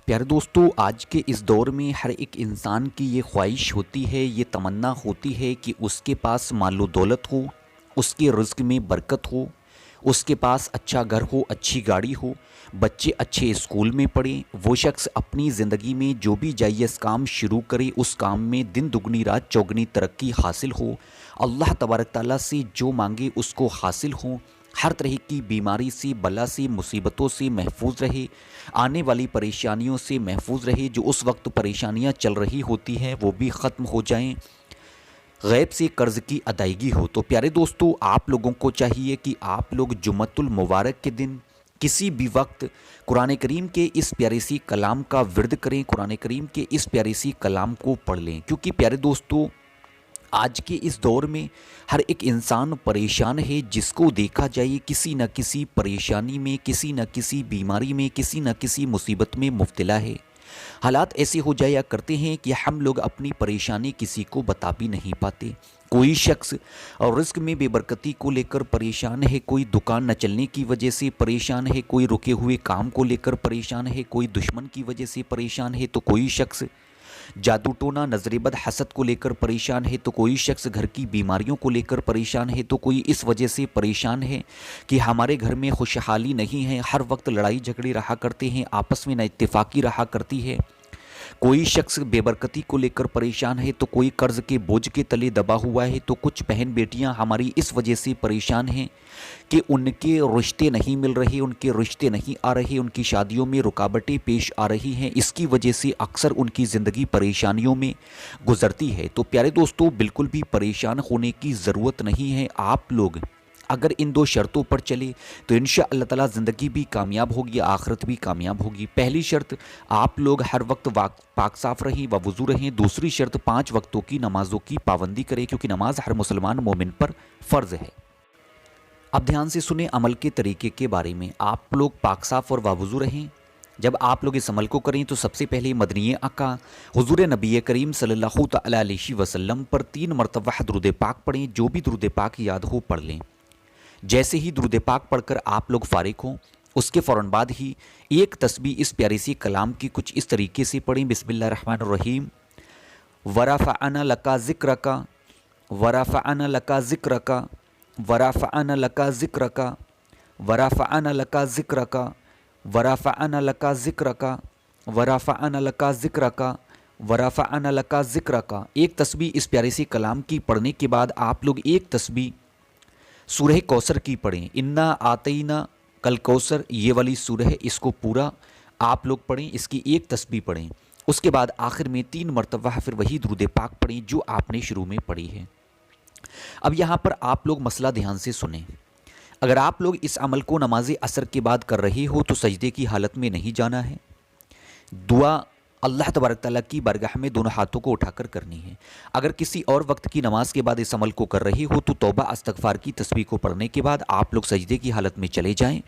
پیارے دوستو، آج کے اس دور میں ہر ایک انسان کی یہ خواہش ہوتی ہے، یہ تمنا ہوتی ہے کہ اس کے پاس مال و دولت ہو، اس کے رزق میں برکت ہو، اس کے پاس اچھا گھر ہو، اچھی گاڑی ہو، بچے اچھے اسکول میں پڑھیں، وہ شخص اپنی زندگی میں جو بھی جائز کام شروع کرے اس کام میں دن دگنی رات چوگنی ترقی حاصل ہو، اللہ تبارک تعالیٰ سے جو مانگے اس کو حاصل ہو، ہر طرح کی بیماری سے، بلا سے، مصیبتوں سے محفوظ رہے، آنے والی پریشانیوں سے محفوظ رہے، جو اس وقت پریشانیاں چل رہی ہوتی ہیں وہ بھی ختم ہو جائیں، غیب سے قرض کی ادائیگی ہو۔ تو پیارے دوستو، آپ لوگوں کو چاہیے کہ آپ لوگ جمعۃ المبارک کے دن کسی بھی وقت قرآن کریم کے اس پیارے سی کلام کا ورد کریں، قرآن کریم کے اس پیارے سی کلام کو پڑھ لیں، کیونکہ پیارے دوستو آج کے اس دور میں ہر ایک انسان پریشان ہے، جس کو دیکھا جائے کسی نہ کسی پریشانی میں، کسی نہ کسی بیماری میں، کسی نہ کسی مصیبت میں مبتلا ہے۔ حالات ایسے ہو جایا کرتے ہیں کہ ہم لوگ اپنی پریشانی کسی کو بتا بھی نہیں پاتے۔ کوئی شخص اور رزق میں بے برکتی کو لے کر پریشان ہے، کوئی دکان نہ چلنے کی وجہ سے پریشان ہے، کوئی رکے ہوئے کام کو لے کر پریشان ہے، کوئی دشمن کی وجہ سے پریشان ہے، تو کوئی شخص جادو ٹونا نظر بد حسد کو لے کر پریشان ہے، تو کوئی شخص گھر کی بیماریوں کو لے کر پریشان ہے، تو کوئی اس وجہ سے پریشان ہے کہ ہمارے گھر میں خوشحالی نہیں ہے، ہر وقت لڑائی جھگڑے رہا کرتے ہیں، آپس میں نہ اتفاقی رہا کرتی ہے۔ کوئی شخص بے برکتی کو لے کر پریشان ہے، تو کوئی قرض کے بوجھ کے تلے دبا ہوا ہے، تو کچھ بہن بیٹیاں ہماری اس وجہ سے پریشان ہیں کہ ان کے رشتے نہیں مل رہے، ان کے رشتے نہیں آ رہے، ان کی شادیوں میں رکاوٹیں پیش آ رہی ہیں، اس کی وجہ سے اکثر ان کی زندگی پریشانیوں میں گزرتی ہے۔ تو پیارے دوستو، بالکل بھی پریشان ہونے کی ضرورت نہیں ہے۔ آپ لوگ اگر ان دو شرطوں پر چلے تو انشاءاللہ تعالی زندگی بھی کامیاب ہوگی، آخرت بھی کامیاب ہوگی۔ پہلی شرط، آپ لوگ ہر وقت پاک صاف رہیں، وضو رہیں۔ دوسری شرط، 5 وقتوں کی نمازوں کی پابندی کریں، کیونکہ نماز ہر مسلمان مومن پر فرض ہے۔ اب دھیان سے سنیں عمل کے طریقے کے بارے میں۔ آپ لوگ پاک صاف اور وضو رہیں۔ جب آپ لوگ اس عمل کو کریں تو سب سے پہلے مدنی آقا حضور نبی کریم صلی اللہ تعالی علیہ وسلم پر 3 مرتبہ درود پاک پڑھیں، جو بھی درود پاک یاد ہو پڑھ لیں۔ جیسے ہی درود پاک پڑھ کر آپ لوگ فارغ ہوں، اس کے فوراً بعد ہی ایک تسبیح اس پیارے سی کلام کی کچھ اس طریقے سے پڑھیں: بسم اللہ الرحمن الرحیم، ورفعنا لک ذکرک، ورفعنا لک ذکرک، ورفعنا لک ذکرک، ورفعنا لک ذکرک، ورفعنا لک ذکرک، ورفعنا لک ذکرک، ورفعنا لک ذکرک۔ ایک تسبیح اس پیارے سی کلام کی پڑھنے کے بعد آپ لوگ ایک تسبیح سورہ کوثر کی پڑھیں، انا آتینا کل کوثر، یہ والی سورہ ہے، اس کو پورا آپ لوگ پڑھیں، اس کی ایک تسبیح پڑھیں۔ اس کے بعد آخر میں 3 مرتبہ پھر وہی درود پاک پڑھیں جو آپ نے شروع میں پڑھی ہے۔ اب یہاں پر آپ لوگ مسئلہ دھیان سے سنیں۔ اگر آپ لوگ اس عمل کو نماز عصر کے بعد کر رہے ہو تو سجدے کی حالت میں نہیں جانا ہے، دعا اللہ تبارک تعالیٰ کی بارگاہ میں دونوں ہاتھوں کو اٹھا کر کرنی ہے۔ اگر کسی اور وقت کی نماز کے بعد اس عمل کو کر رہی ہو تو توبہ استغفار کی تسبیح کو پڑھنے کے بعد آپ لوگ سجدے کی حالت میں چلے جائیں،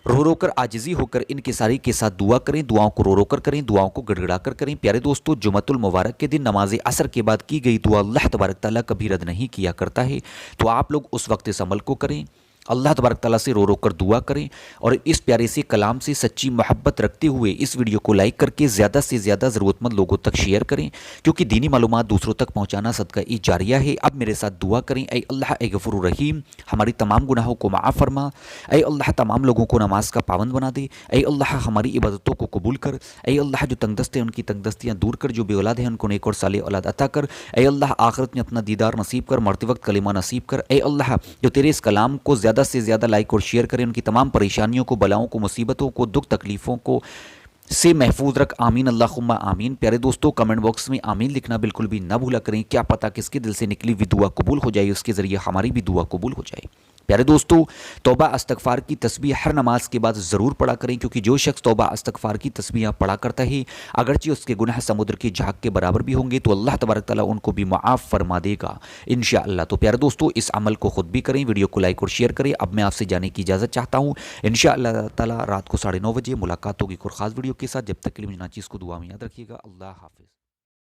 رو رو کر عاجزی ہو کر انکساری کے ساتھ دعا کریں، دعاؤں کو رو رو کر کریں، دعاؤں کو گڑ گڑا کر کریں۔ پیارے دوستو، جمعۃ المبارک کے دن نماز عصر کے بعد کی گئی دعا اللہ تبارک تعالیٰ کبھی رد نہیں کیا کرتا ہے، تو آپ لوگ اس وقت اس عمل کو کریں، اللہ تبارک تعالیٰ سے رو رو کر دعا کریں، اور اس پیارے سے کلام سے سچی محبت رکھتے ہوئے اس ویڈیو کو لائک کر کے زیادہ سے زیادہ ضرورت مند لوگوں تک شیئر کریں، کیونکہ دینی معلومات دوسروں تک پہنچانا صدقہ جاریہ ہے۔ اب میرے ساتھ دعا کریں: اے اللہ، اے غفور الرحیم، ہماری تمام گناہوں کو معاف فرما، اے اللہ تمام لوگوں کو نماز کا پابند بنا دے، اے اللہ ہماری عبادتوں کو قبول کر، اے اللہ جو تنگ دست ہیں ان کی تنگ دستیاں دور کر، جو بے اولاد ہیں ان کو نیک اور صالح اولاد عطا کر، اے اللہ آخرت میں اپنا دیدار نصیب کر، مرتے وقت کلمہ نصیب کر، اے اللہ جو تیرے اس کلام کو زیادہ سے زیادہ لائک اور شیئر کریں ان کی تمام پریشانیوں کو، بلاؤں کو، مصیبتوں کو، دکھ تکلیفوں کو سے محفوظ رکھ، آمین اللہم آمین۔ پیارے دوستو، کمنٹ باکس میں آمین لکھنا بالکل بھی نہ بھولا کریں، کیا پتہ کس کے دل سے نکلی ہوئی دعا قبول ہو جائے، اس کے ذریعے ہماری بھی دعا قبول ہو جائے۔ پیارے دوستو، توبہ استغفار کی تسبیح ہر نماز کے بعد ضرور پڑھا کریں، کیونکہ جو شخص توبہ استغفار کی تسبیحاں پڑھا کرتا ہے اگرچہ اس کے گناہ سمندر کی جھاگ کے برابر بھی ہوں گے تو اللہ تبارک تعالیٰ ان کو بھی معاف فرما دے گا انشاءاللہ۔ تو پیارے دوستو، اس عمل کو خود بھی کریں، ویڈیو کو لائک اور شیئر کریں۔ اب میں آپ سے جانے کی اجازت چاہتا ہوں، انشاءاللہ تعالیٰ رات کو 9:30 بجے ملاقات ہوگی ایک اور خاص ویڈیو کے ساتھ۔ جب تک کے لیے مجھے ناچیز کو دعا میں یاد رکھیے گا۔ اللہ حافظ۔